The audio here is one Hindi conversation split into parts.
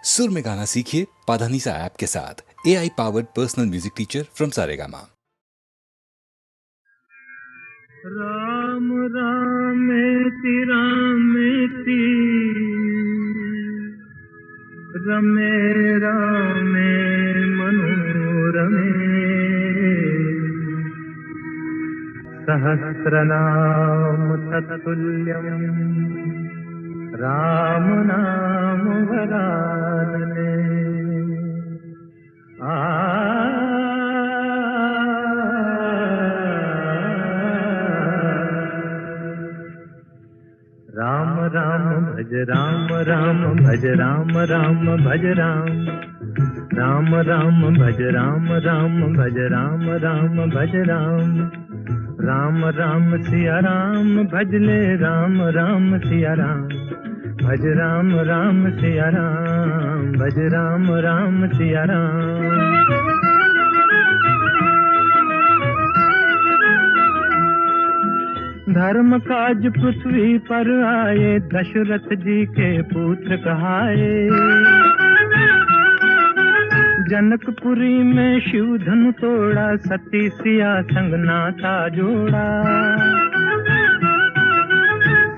सुर में गाना सीखिए पाधानीसा ऐप के साथ। AI powered personal music teacher from Saregama. Ram रामेति रामेति रमे रामे मनोरमे सहस्रनाम तत्तुल्यं राम नाम वरानने। राम राम भज राम राम भज राम राम भज राम राम राम भज राम राम भज राम राम भज राम राम राम सिया राम भज ले राम राम सिया राम भज राम राम सिया राम भज राम राम सिया राम। धर्म काज पृथ्वी पर आए दशरथ जी के पुत्र कहाए। जनकपुरी में शिव धनु तोड़ा सती सिया संग नाता जोड़ा।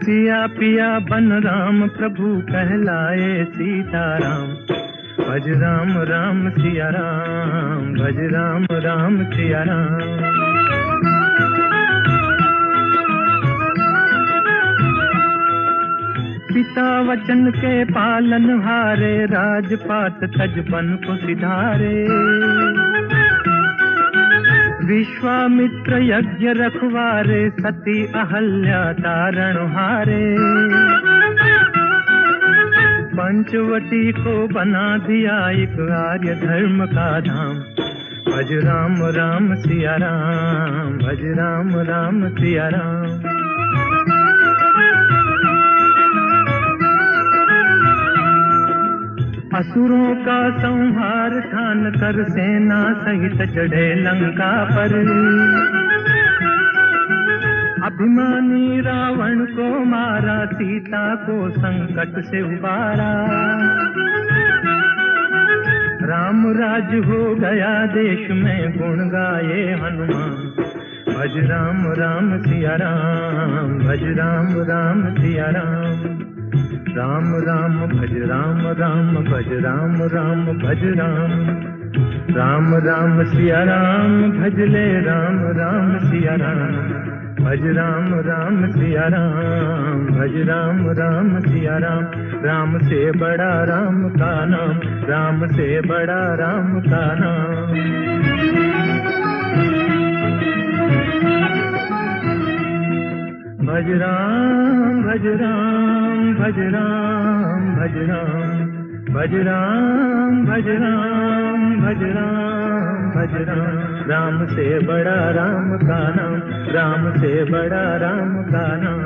सिया पिया बन राम प्रभु कहलाए सीताराम भज राम राम सिया राम भज राम राम सिया राम। पिता वचन के पालन हारे राजपाट तजबन को सिधारे। विश्वामित्र यज्ञ रखवारे सती अहल्या तारण हारे। पंचवटी को बना दिया एक आर्य धर्म का धाम भज राम राम सिया राम भज राम राम सिया राम। असुरों का संहार ठान कर सेना सहित चढ़े लंका पर। अभिमानी रावण को मारा सीता को संकट से उबारा। राम राज हो गया देश में गुण गाए हनुमान भज राम राम सिया राम भज राम राम सिया राम। राम राम भज राम राम भज राम राम भज राम राम राम सिया राम भज ले राम राम सिया राम भज राम राम सिया राम भज राम राम सिया राम। राम से बड़ा राम का नाम राम से बड़ा राम का नाम। भज राम भज राम भज राम भज राम भज राम भज राम भज राम भज राम। राम से बड़ा राम का नाम राम से बड़ा राम का नाम।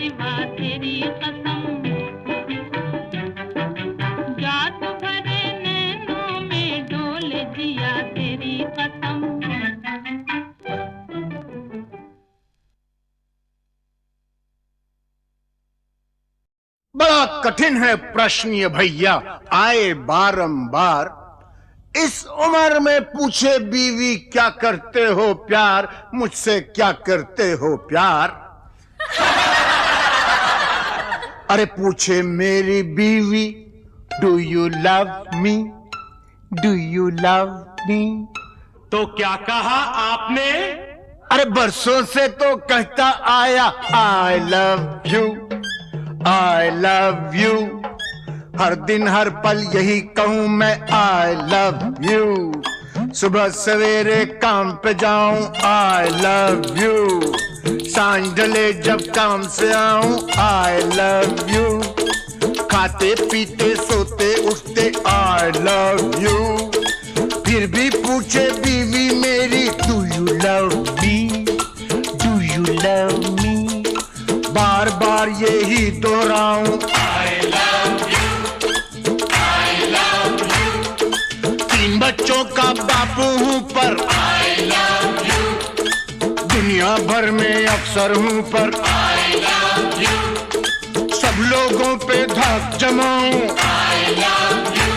सिवा तेरी कसम, जात भरे नैनों में डोल जिया तेरी कसम। बड़ा कठिन है प्रश्न ये भैया, आए बारंबार। इस उम्र में पूछे बीवी क्या करते हो प्यार, मुझसे क्या करते हो प्यार। अरे पूछे मेरी बीवी, do you love me, do you love मी। तो क्या कहा आपने? अरे बरसों से तो कहता आया I love you, I love you. हर दिन हर पल यही कहूं मैं आई लव यू। सुबह सवेरे काम पे जाऊं आई लव यू, सांझ ढले जब काम से आऊं आई लव यू। खाते पीते सोते उठते आई लव यू। फिर भी पूछे बीवी मेरी do you love me, do you love me. बार बार यही दोहराऊं I love you, I love you. 3 बच्चों का बापू हूं पर आई लव यू। दुनिया भर में अफसर हूं पर आई लव यू। सब लोगों पे धाक जमाऊं आई लव यू।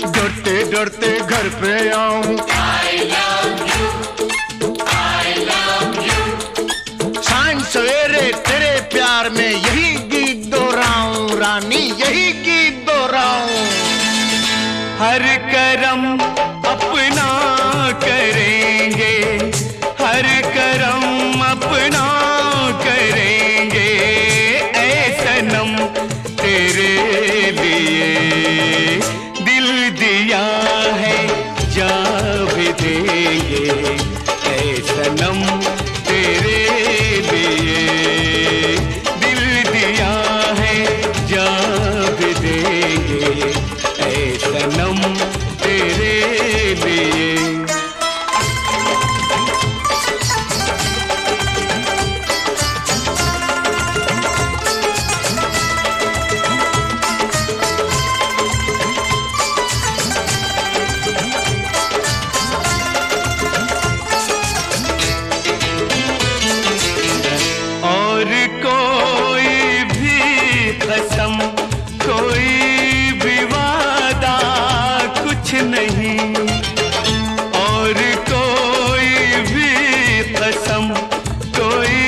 डरते डरते घर पे आऊं आई love you, I love you. सांझ सवेरे तेरे प्यार में यही गीत दोहराऊं रानी, यही गीत दोहराऊं। हर करम अपना करेंगे, हर करम अपना करेंगे। ऐ सनम तेरे लिए दिल दिया है, जा भी देंगे। ऐ सनम तेरे लिए दिल दिया है, जा भी देंगे। ऐ सनम तेरे लिए। और कोई भी कसम, कोई भी वादा कुछ नहीं। और कोई भी कसम, कोई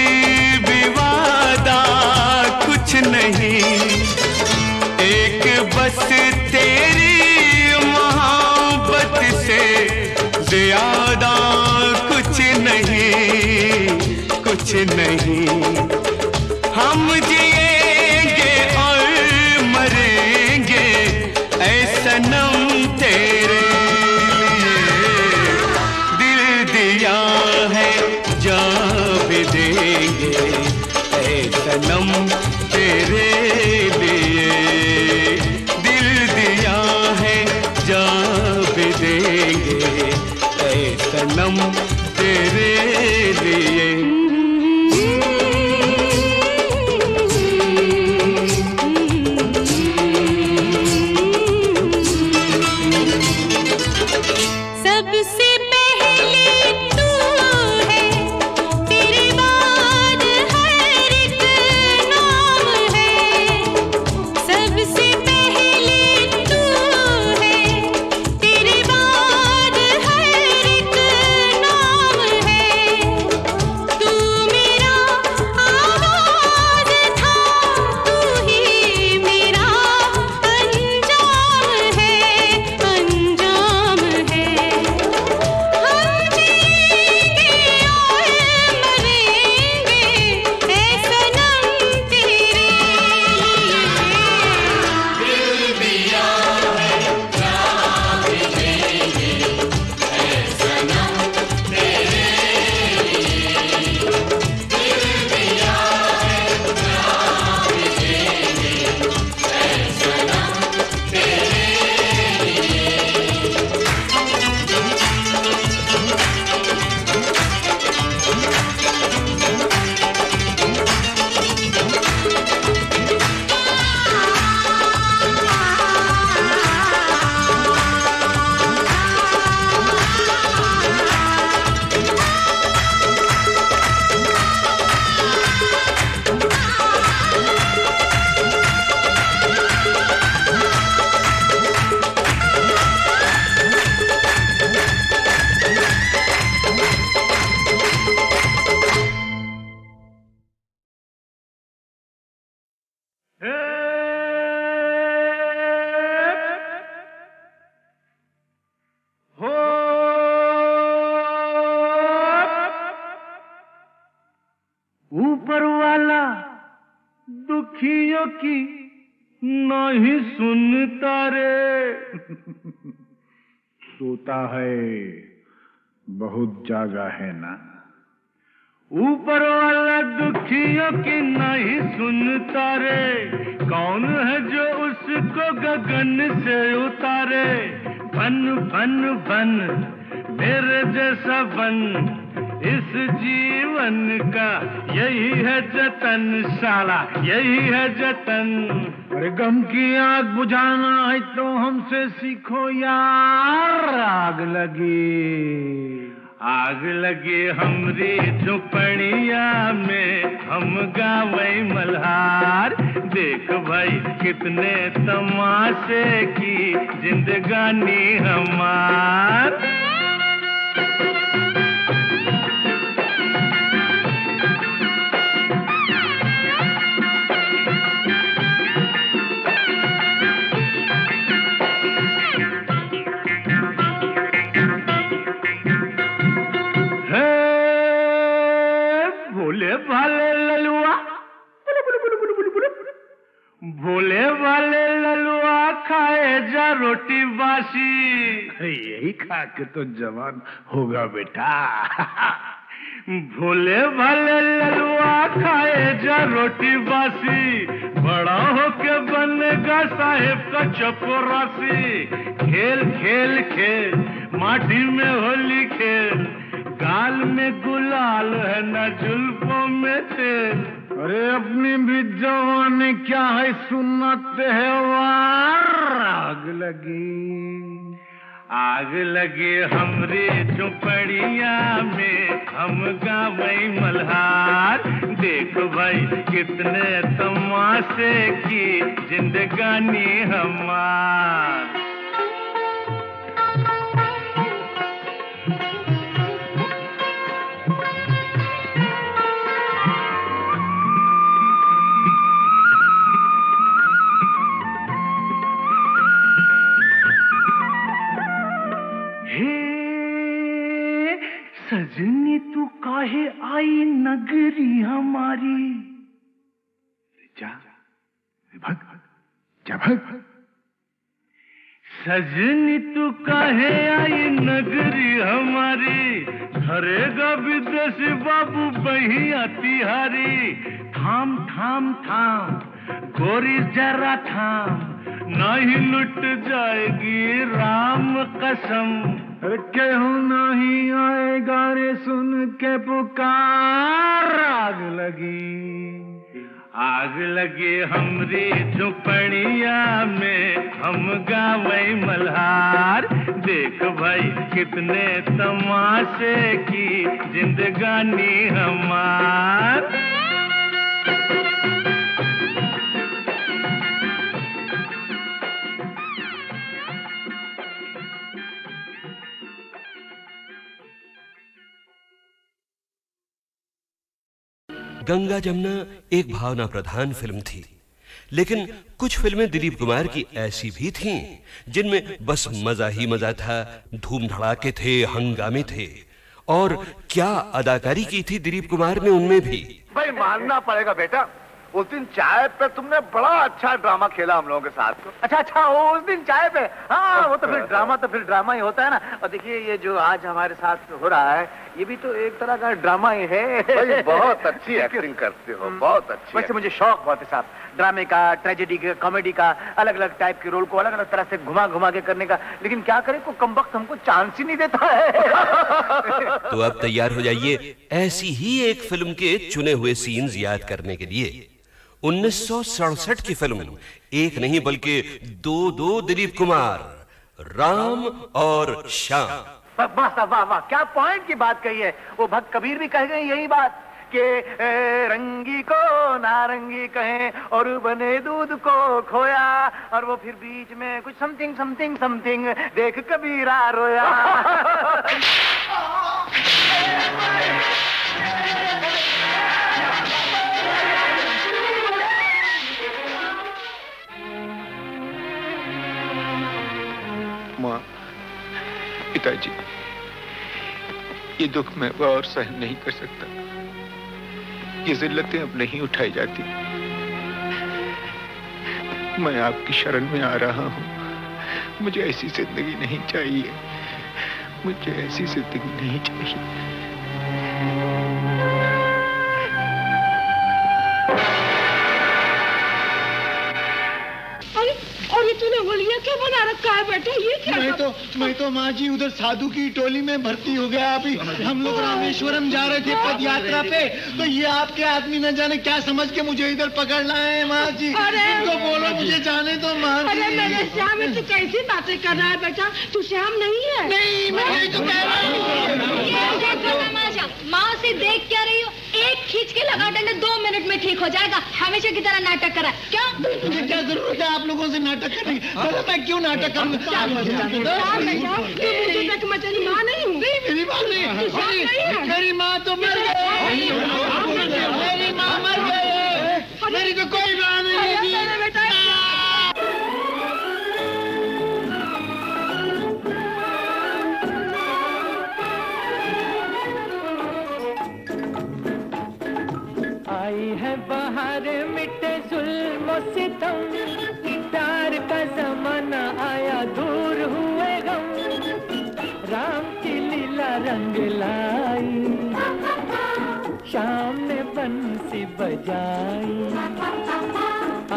भी वादा कुछ नहीं। एक बस तेरी मोहब्बत से ज्यादा कुछ नहीं, कुछ नहीं। हम जिएंगे और मरेंगे ऐ सनम तेरे लिए। दिल दिया है, जा भी देंगे ऐ सनम तेरे लिए। दिल दिया है, जा भी देंगे ऐ सनम तेरे लिए। सबसे पहले तू है, तेरे बाद हर एक हो ऊपर वाला दुखियों की नहीं सुनता रे। सोता है बहुत जागा है ना। ऊपर वाला दुखियों की नहीं सुनता रे। कौन है जो उसको गगन से उतारे। बन बन बन मेरे जैसा बन, इस जीवन का यही है जतन, साला यही है जतन। अरे गम की आग बुझाना है तो हमसे सीखो यार। आग लगी हमरी झुपड़िया में, हम गावे मल्हार। देख भाई कितने तमाशे की जिंदगानी हमार। भोले वाले ललुआ खाए जा रोटी बासी। यही खा के तो जवान होगा बेटा। भोले वाले ललुआ खाए जा रोटी बासी। बड़ा होके बनेगा साहेब का चपरासी। खेल खेल खेल माटी में होली खेल। गाल में गुलाल है न जुल्फों में तेल। अरे अपनी भी जवानी क्या है सुनाते हैं वार। आग लगी हमरी झुपड़िया में, हम गावे मल्हार। देख भाई कितने तमाशे की जिंदगानी हमार। सजनी तू काहे आई नगरी हमारी। जा भग। सजनी तू काहे आई नगरी हमारी। धरेगा विदेशी बाबू बहिया तिहारी। थाम थाम थाम गोरी जरा थाम, नहीं लुट जाएगी राम कसम। केहू नहीं आएगा रे सुन के पुकार। आग लगी हमरी झुपड़िया में, हम गावे मल्हार। देख भाई कितने तमाशे की जिंदगानी हमार। गंगा जमुना एक भावना प्रधान फिल्म थी, लेकिन कुछ फिल्में दिलीप कुमार की ऐसी भी थीं जिनमें बस मजा ही मजा था, धूम धड़ाके थे, हंगामे थे। और क्या अदाकारी की थी दिलीप कुमार ने उनमें भी। भाई मानना पड़ेगा बेटा, उस दिन चाय पे तुमने बड़ा अच्छा ड्रामा खेला हम लोगों के साथ। अच्छा उस दिन चाय पे। हाँ वो तो फिर ड्रामा ही होता है ना। और देखिए ये जो आज हमारे साथ हो रहा है ये भी तो एक तरह का ड्रामा ही है। भाई बहुत अच्छी एक्टिंग करते हो, बहुत अच्छी। वैसे मुझे शौक बहुत है साहब ड्रामे का, ट्रेजेडी का, कॉमेडी का, अलग अलग टाइप के रोल को अलग अलग तरह से घुमा के करने का। लेकिन क्या करें को कमबख्त हमको चांस ही नहीं देता है। तो अब तैयार हो जाइए ऐसी ही एक फिल्म के चुने हुए सीन्स याद करने के लिए। 1967 की फिल्म, एक नहीं बल्कि दो दिलीप कुमार, राम और श्याम। वाह क्या पॉइंट की बात कही है। वो भक्त कबीर भी कह गए यही बात कि रंगी को नारंगी कहें और बने दूध को खोया। और वो फिर बीच में कुछ समथिंग देख कबीरा रोया। पिताजी, ये दुख मैं और सहन नहीं कर सकता। ये जिल्लतें अब नहीं उठाई जाती। मैं आपकी शरण में आ रहा हूँ। मुझे ऐसी जिंदगी नहीं चाहिए। मुझे ऐसी जिंदगी नहीं चाहिए। और ये तूने होलिया क्या बना रखा है बेटा? ये क्या? मैं तो माँ जी उधर साधु की टोली में भर्ती हो गया। अभी हम लोग रामेश्वरम जा रहे थे पद यात्रा पे, तो ये आपके आदमी न जाने क्या समझ के मुझे इधर पकड़ना है माँ जी। इनको बोलो मुझे जाने दो माँ जी। अरे मेरे श्याम, तू कैसी बातें कर रहा है बेटा? तू श्याम नहीं है। नहीं, मैं नहीं तो कह रहा हूँ। माँ से देख क्या रही हो? एक खींच के लगा डंडा 2 मिनट में ठीक हो जाएगा। हमेशा की तरह नाटक करा क्या? मुझे क्या जरूरत है आप लोगों से नाटक करने की? मैं क्यों नाटक करूँ? मेरी माँ नहीं हूँ। मेरी माँ नहीं, मेरी माँ तो मर गई। मेरी माँ मर गई। मेरी तो कोई माँ नहीं है। आई है बाहर मिटे जुल्म सितम, प्यार का जमाना आया दूर हुए गम, राम की लीला रंग लाई, शाम ने बंसी बजाई।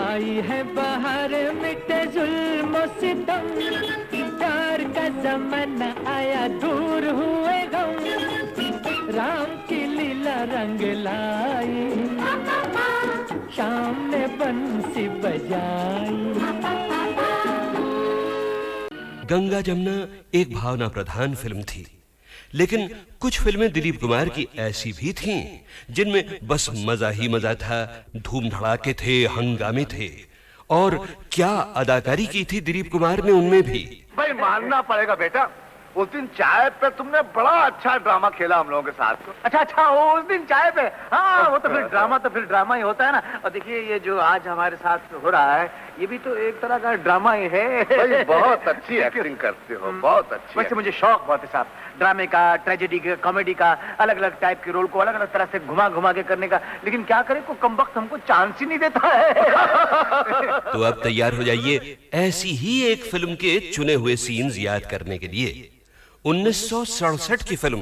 आई है बाहर मिटे जुल्म सितम, प्यार का जमाना आया दूर हुए गम, राम की लीला रंग लाई, शाम ने बंसी बजाई। गंगा जमुना एक भावना प्रधान फिल्म थी, लेकिन कुछ फिल्में दिलीप कुमार की ऐसी भी थीं जिनमें बस मजा ही मजा था, धूम धड़ाके थे, हंगामे थे। और क्या अदाकारी की थी दिलीप कुमार ने उनमें भी। भाई मानना पड़ेगा बेटा, उस दिन चाय पे तुमने बड़ा अच्छा ड्रामा खेला हम लोगों के साथ। अच्छा उस दिन चाय पे, हाँ वो तो फिर ड्रामा ही होता है ना। और देखिए ये जो आज हमारे साथ हो रहा है, ये भी तो एक तरह का ड्रामा ही है। भाई बहुत अच्छी एक्टिंग करते हो, बहुत अच्छी। वैसे मुझे शौक बहुत है साहब, ड्रामे का, ट्रेजेडी का, कॉमेडी का, अलग अलग टाइप के रोल को अलग अलग तरह से घुमा घुमा के करने का। लेकिन क्या करें, को कमबख्त हमको चांस ही नहीं देता है। तो अब तैयार हो जाइए ऐसी ही एक फिल्म के चुने हुए सीन्स याद करने के लिए। 1967 की फिल्म,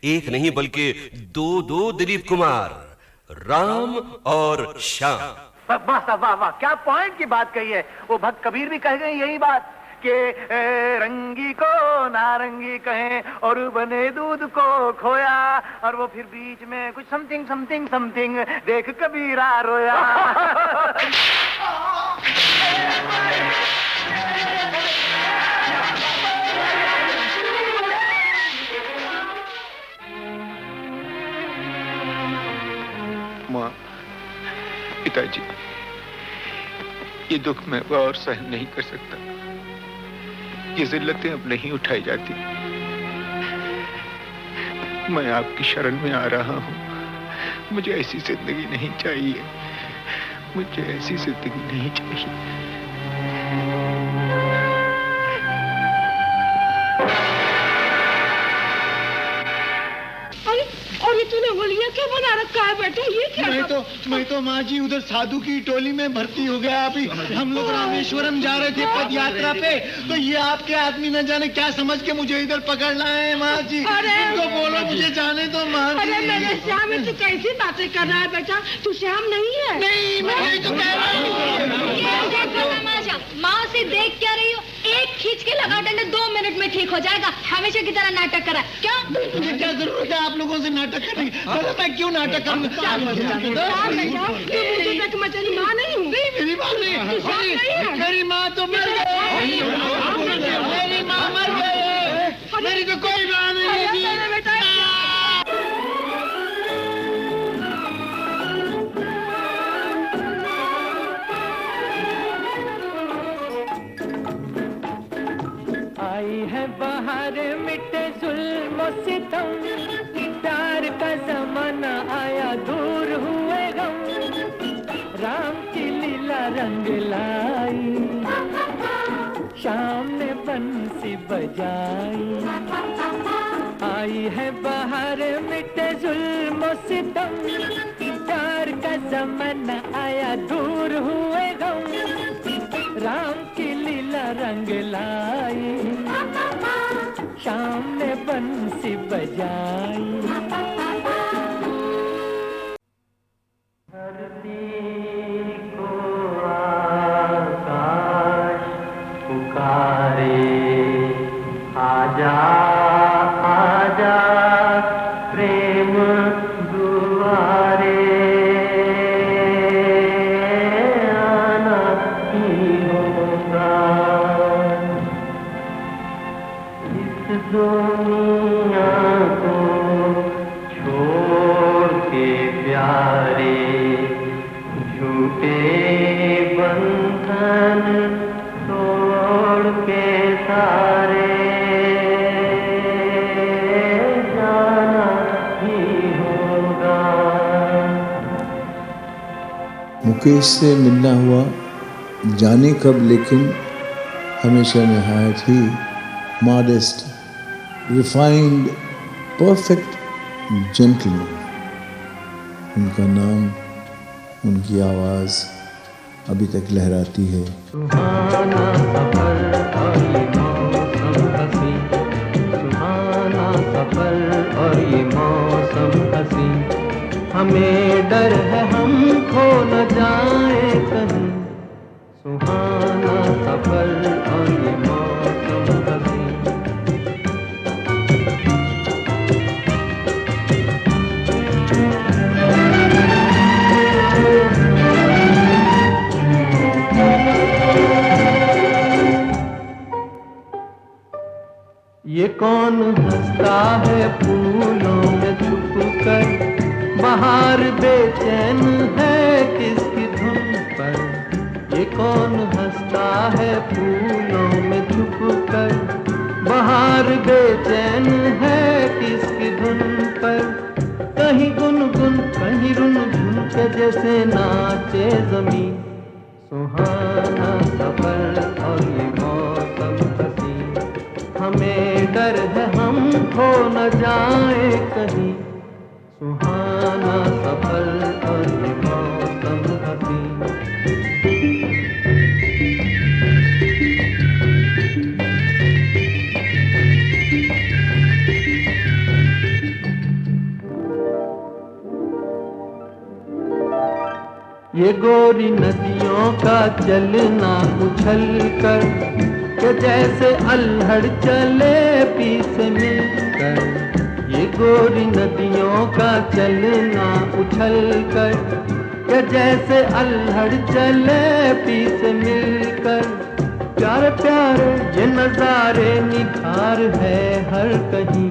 एक नहीं बल्कि दो दिलीप कुमार, राम और श्याम। वाह वाह वाह, क्या पॉइंट की बात कही है। वो भक्त कबीर भी कह गए यही बात कि रंगी को नारंगी कहें और बने दूध को खोया, और वो फिर बीच में कुछ समथिंग समथिंग समथिंग देख कबीरा रोया। माँ, पिताजी, ये दुख मैं और सहन नहीं कर सकता। ये जिल्लतें अब नहीं उठाई जाती। मैं आपकी शरण में आ रहा हूँ। मुझे ऐसी जिंदगी नहीं चाहिए। मुझे ऐसी जिंदगी नहीं चाहिए। और ये तूने होलिया क्या बना रखा है बेटा? ये क्या? मैं तो माँ जी उधर साधु की टोली में भर्ती हो गया। अभी हम लोग रामेश्वरम जा रहे थे पद यात्रा पे, तो ये आपके आदमी न जाने क्या समझ के मुझे इधर पकड़ना है माँ जी। इनको बोलो मुझे जाने दो माँ जी। अरे मेरे श्याम, तू कैसी बातें कर रहा है बेटा? तू श्याम नहीं है। नहीं, मैं नहीं तो कह रहा हूँ। माँ से देख क्या रही हो? एक खींच के लगा डंडा 2 मिनट में ठीक हो जाएगा। हमेशा की तरह नाटक करा क्या? मुझे क्या जरूरत है आप लोगों से नाटक करने की? मैं क्यों नाटक करूँ? मेरी माँ नहीं हूँ। मेरी माँ नहीं, मेरी माँ तो मर गई। मेरी माँ मर गई। मेरी तो कोई माँ नहीं है। आई है बाहर मिटे जुल्म सितम, प्यार का जमाना आया दूर हुए गम, राम की लीला रंग लाई, शाम ने बंसी बजाई, आई है बाहर मिटे जुल्म सितम, प्यार का जमाना आया दूर हुए गम, राम की लीला रंग लाई, शाम ने बंसी बजाई। धरती को आकाश पुकारे, आजा आजा प्रेम दुआरे, आना ही होगा इस दुनिया को छोड़ के प्यारे, झूठे बंधन तोड़ के सारे, जाना ही होगा। मुकेश से मिलना हुआ जाने कब, लेकिन हमेशा निहायत ही मॉडेस्ट, रिफाइंड, परफेक्ट जेंटलमैन। उनका नाम, उनकी आवाज़ अभी तक लहराती है। सुहाना सफर और ये मौसम हसी, सुहाना सफर और ये मौसम हसी, हमें डर है हम खो न जाए कहीं, सुहाना सफर और ये मौसम हसी। ये कौन हंसता है फूलों में छुप कर, बाहर बेचैन है किसकी धुन पर। ये कौन हंसता है फूलों में छुप कर, बाहर बेचैन है किसकी धुन पर। कहीं गुनगुन कहीं रुनझुन के जैसे नाचे जमीन, सुहाना सफर और ये मौसम हसी, हमें डर है हम खो न जाए कहीं, सुहाना सफर और ये मौसम हसी। ये गोरी नदियों का चलना उछल कर, के जैसे अल्हड़ चले पीछे मिलकर। ये गोरी नदियों का चलना उछल कर, के जैसे अल्हड़ चले पीछे मिलकर। प्यारे प्यारे ये नजारे निखार है हर कहीं,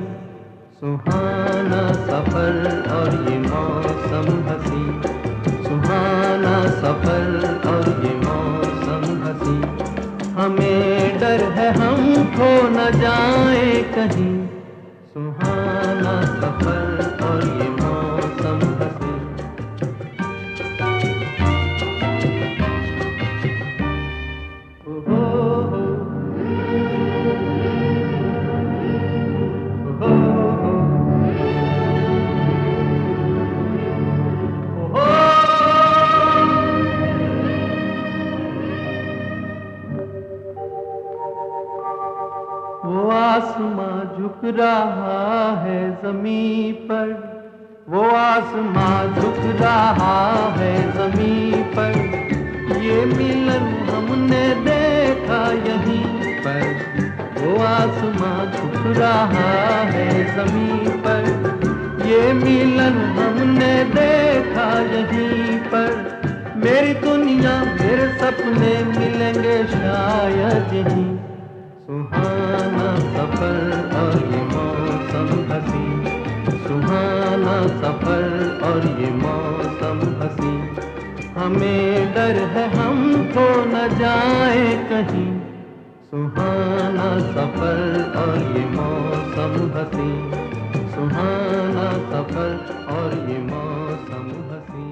सुहाना सफर और ये मौसम हसी, सुहाना सफर और ये मौसम हसी, हमें डर है हम खो न जाए कहीं, सुहाना सफर और ये मौसम हसी। वो आसमां झुक रहा है ज़मीं पर, वो आसमां झुक रहा है ज़मीं पर। ये मिलन हमने देखा यहीं पर, वो आसमां झुक रहा है ज़मीं पर। ये मिलन हमने देखा यहीं पर। मेरी दुनिया मेरे सपने मिलेंगे शायद यहीं, सुहाना सफर और ये मौसम हसी, सुहाना सफर और ये मौसम हसी, हमें डर है हम खो न जाए कहीं, सुहाना सफर और ये मौसम हसी, सुहाना सफर और ये मौसम हसी।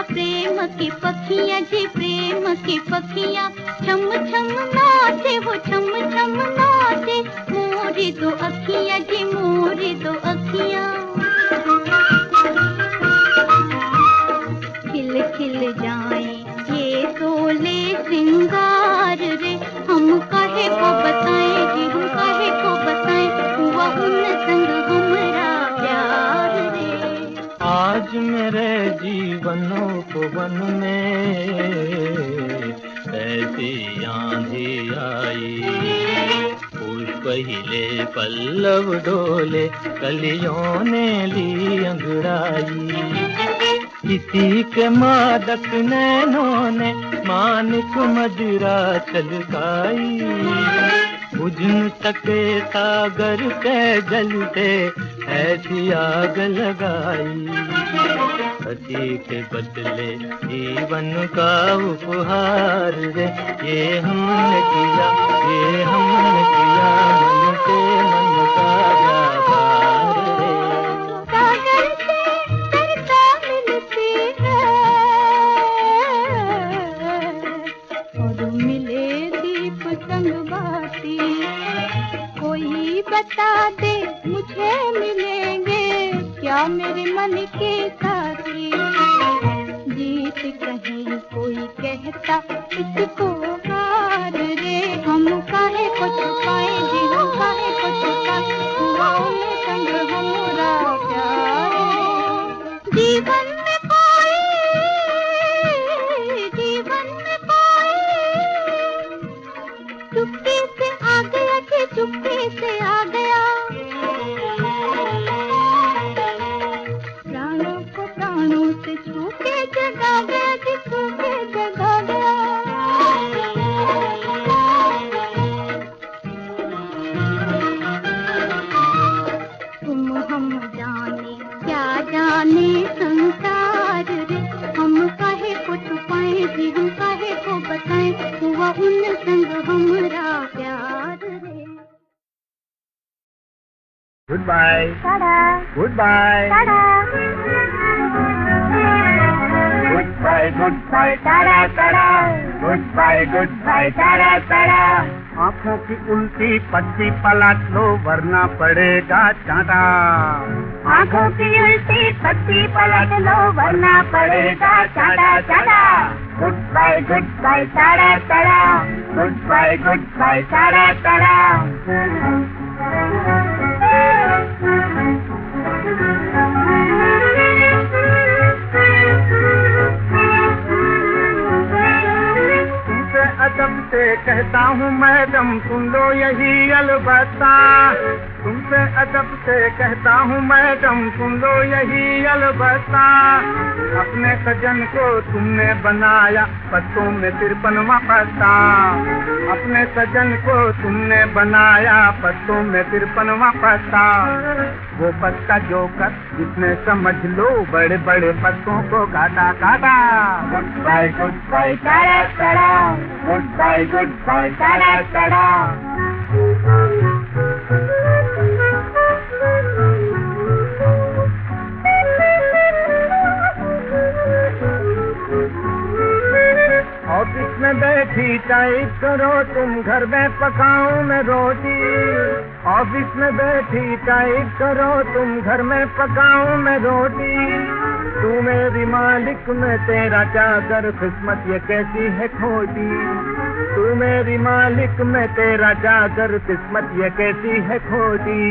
प्रेम की पखियाँ जी प्रेम की पखियाँ छम छम नाचे वो छम छम नाचे मोरी दो अखियाँ जी मोरी दो अखियाँ खिल खिल जाए ये सोले श्रृंगार रे हम काहे को बताएं जी हम काहे को बताएं हुआ उन संग हमरा प्यार रे। आज मेरे जीवनोपवन में ऐसी आंधी आई पुष्प हिले पल्लव डोले कलियों ने ली अंगड़ाई किसी के मादक नैनों ने मानिक मदिरा छलकाई बुझ न सके सागर के जलते ऐसी आग लगाई सती के बदले जीवन का उपहार रे ये हमने किया मन से मन का व्यापार रे। कोई बता दे मुझे मिलेंगे क्या मेरे मन के साथी जीत कहीं कोई कहता इसको हार रे हम काहे को छुपाए जी हम काहे को छुपाए हुआ संग हमरा प्यार रे। जीवन में कोई चुप्पी से आ गया कि चुप्पी से आ गया प्राणों को प्राणों से छू के जगा गया कि छू के जगा गया। तुम हम जाने क्या जाने संसार रे हम काहे को छुपाएं जी हम काहे को बताएं हुआ उन संग हमरा प्यार रे। Goodbye goodbye goodbye tata tata goodbye tata tata आँखों की उल्टी पट्टी पलट लो वरना पड़ेगा चाटा आँखों की उल्टी पट्टी पलट लो वरना पड़ेगा चाटा चाटा goodbye tata tata goodbye tata tata. अदब से कहता हूँ मैडम सुन लो यही अलबत्ता तुमसे अदब से कहता हूँ मैडम सुन लो यही अलबत्ता अपने सजन को तुमने बनाया पत्तों में 53वां पत्ता अपने सजन को तुमने बनाया पत्तों में 53वां पत्ता वो पत्ता जो कर जिसने समझ लो बड़े बड़े पत्तों को काटा काटा goodbye tata tata goodbye tata tata. Office में बैठी टाइप करो तुम घर में पकाऊं मैं रोटी ऑफिस में बैठी टाइप करो तुम घर में पकाऊं मैं रोटी तू मेरी मालिक में तेरा चादर किस्मत ये कैसी है खोटी तू मेरी मालिक में तेरा चादर किस्मत ये कैसी है खोटी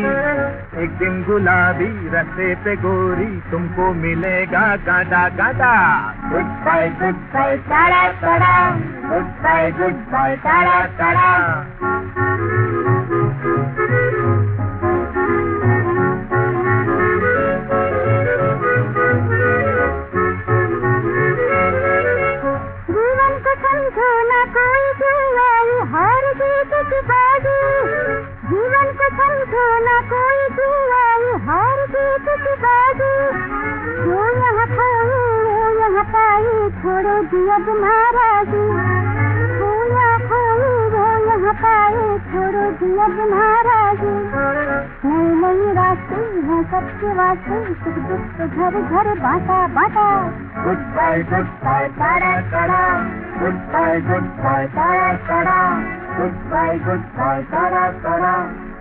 एक दिन गुलाबी रस्ते पे गोरी तुमको मिलेगा गाड़ा गाड़ा goodbye tata tata goodbye tata tata. जीवन को समझो ना कोई जुआई हार जीत की बाजी जो यहाँ पाई छोड़ो दिया नाराजी वो यहाँ पाई छोड़ो दिया नाराजी नई नई रास्ते हैं सबके वास्ते सुख दुख घर घर बांटा बांटा Goodbye, goodbye, ta-da-ta-da. Goodbye, goodbye, ta-da-ta-da. Goodbye, goodbye, ta-da-ta-da.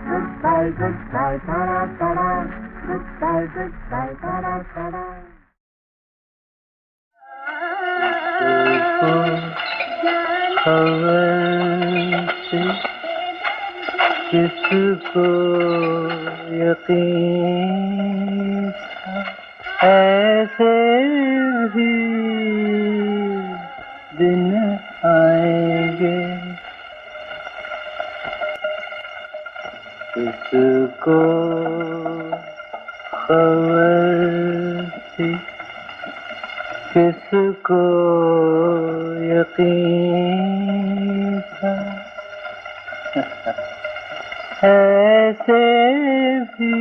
Goodbye, goodbye, ta-da-ta-da. Goodbye, goodbye, ta-da-ta-da. किसको यकीन था ऐसे भी दिन आएंगे किसको खबर थी किसको यकीन था ऐसे भी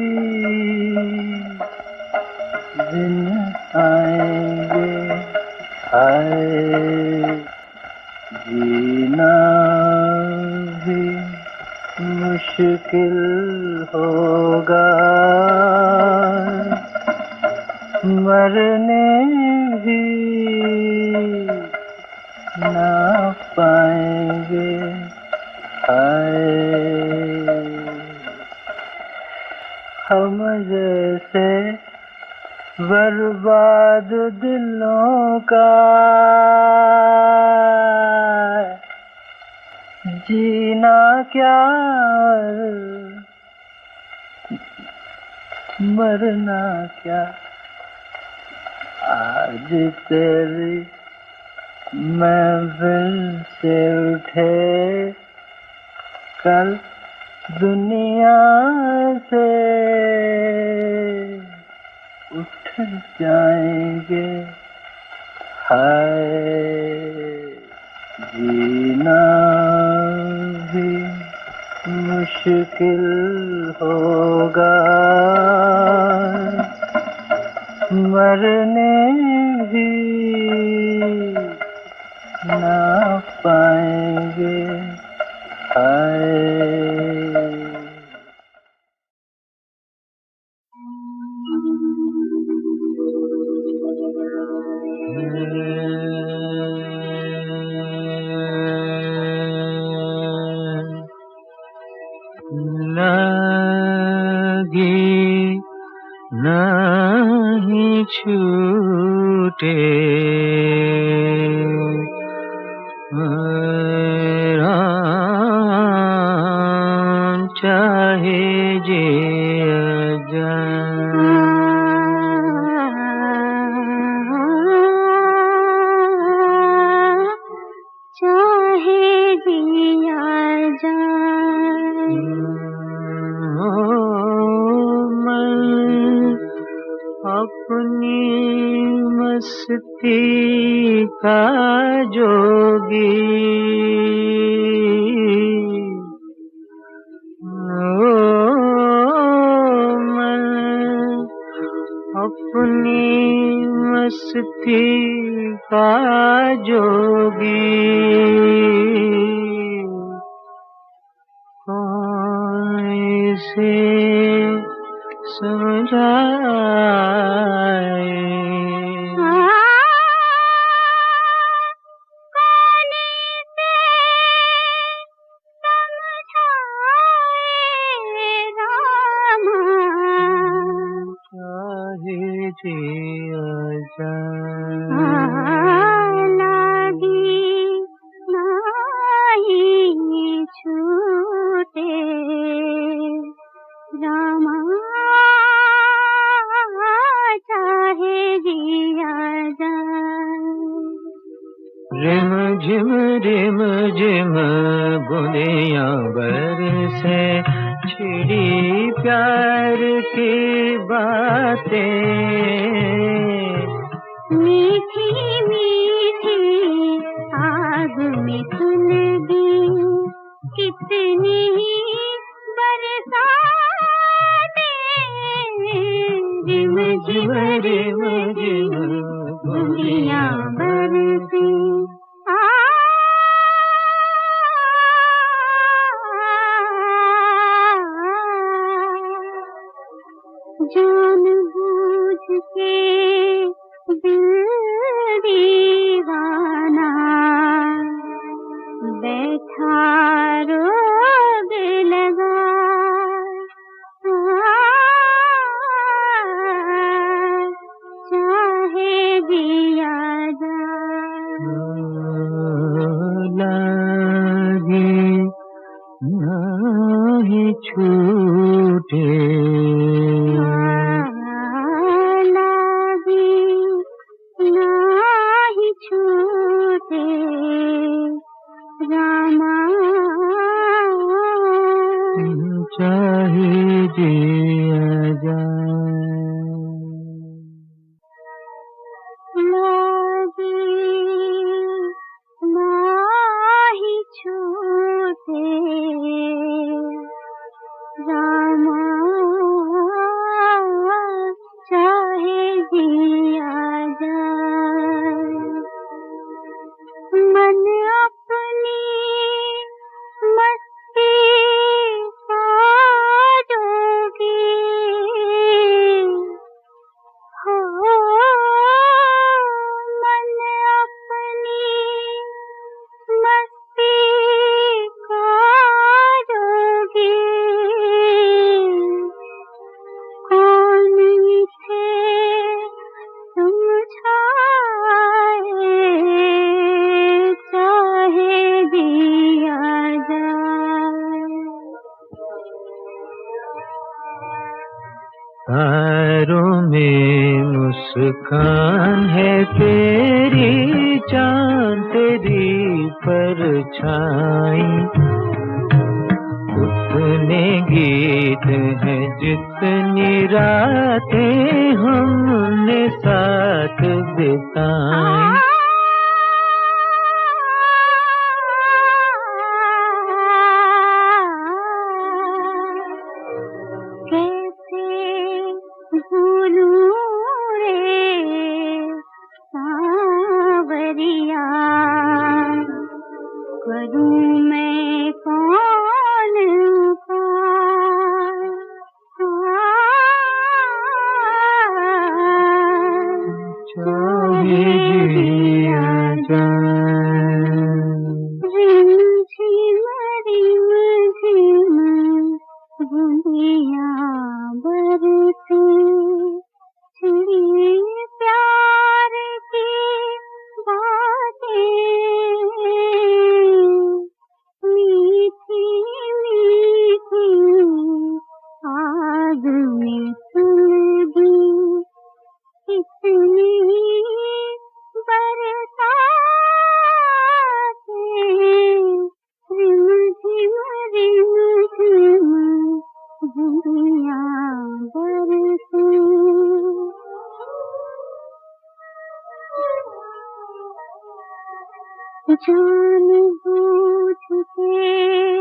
दिन आएंगे हाय जीना भी मुश्किल होगा मरने भी ना पाएंगे हाय हम जैसे बर्बाद दिलों का जीना क्या मरना क्या आज तेरी महफिल से उठे कल दुनिया से उठ जाएंगे हाय जीना भी मुश्किल होगा मरने भी ना पाएंगे हाय लागी नहीं छूटे राम चाहे जे चाहे दिया जाए मैं अपनी मस्ती का जोगी मैं अपनी मस्ती का जोगी कौन इसे समझाए रिम झिम बूंदियां बरसे छिड़ी प्यार की बातें मीठी मीठी आग में सुन दी कितनी बरसातें रिम झिम बूंदियां बरसे जान बूझ के दिल से रामा चाहे जिया जाए लागे नाही छूटे रामा चाहे जिया जाए मन अपनी मस्ती काटोगे हो मन अपनी मस्ती काटोगे कौन थे समझाए चाहे दिया जाए तारों में मुस्कान है तेरी चांद तेरी परछाई उतने गीत हैं जितनी रातें हमने साथ बिताई कैसे भूलूं रे सांवरिया करूं मैं कौन उपाय चाहे जिया जाए रिम झिम बूंदियां बरसे छिड़ी प्यार की बातें मीठी मीठी आग में सुलगी कितनी बरसातें रिम झिम बूंदियां बरसे जान बूझ के